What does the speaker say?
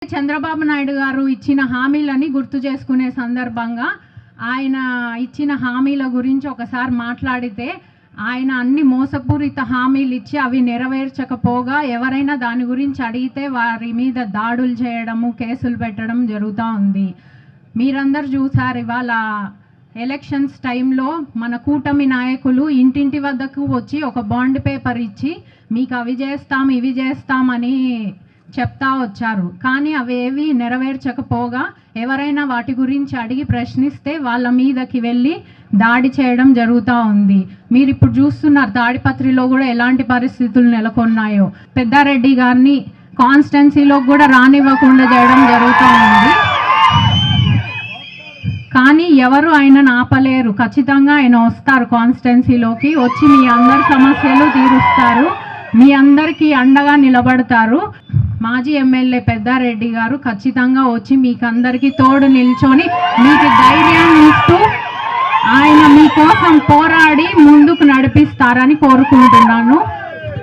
చంద్రబాబు నాయుడు గారు ఇచ్చిన హామీలని గుర్తు చేసుకునే సందర్భంగా ఆయన ఇచ్చిన హామీల గురించి ఒకసారి మాట్లాడితే, ఆయన అన్ని మోసపూరిత హామీలు ఇచ్చి అవి నెరవేర్చకపోగా ఎవరైనా దాని గురించి అడిగితే వారి మీద దాడులు చేయడము, కేసులు పెట్టడం జరుగుతూ ఉంది. మీరందరూ చూసారు ఇవాళ ఎలక్షన్స్ టైంలో మన కూటమి నాయకులు ఇంటింటి వద్దకు వచ్చి ఒక బాండ్ పేపర్ ఇచ్చి మీకు అవి చేస్తాం ఇవి చేస్తామని చెప్తా వచ్చారు. కానీ అవేవి నెరవేర్చకపోగా ఎవరైనా వాటి గురించి అడిగి ప్రశ్నిస్తే వాళ్ళ మీదకి వెళ్ళి దాడి చేయడం జరుగుతూ ఉంది. మీరు ఇప్పుడు చూస్తున్నారు తాడిపత్రిలో కూడా ఎలాంటి పరిస్థితులు నెలకొన్నాయో. పెద్దారెడ్డి గారిని కాన్స్టిట్యున్సీలో కూడా రానివ్వకుండా చేయడం జరుగుతూ ఉంది. కానీ ఎవరు ఆయనను ఆపలేరు. ఖచ్చితంగా ఆయన వస్తారు కాన్స్టిట్యున్సీలోకి, వచ్చి మీ అందరి సమస్యలు తీరుస్తారు, మీ అందరికీ అండగా నిలబడతారు. మాజీ ఎమ్మెల్యే పెద్దారెడ్డి గారు ఖచ్చితంగా వచ్చి మీకు అందరికీ తోడు నిల్చొని మీకు ధైర్యాన్ని ఇస్తూ ఆయన మీకోసం పోరాడి ముందుకు నడిపిస్తారని కోరుకుంటున్నాను.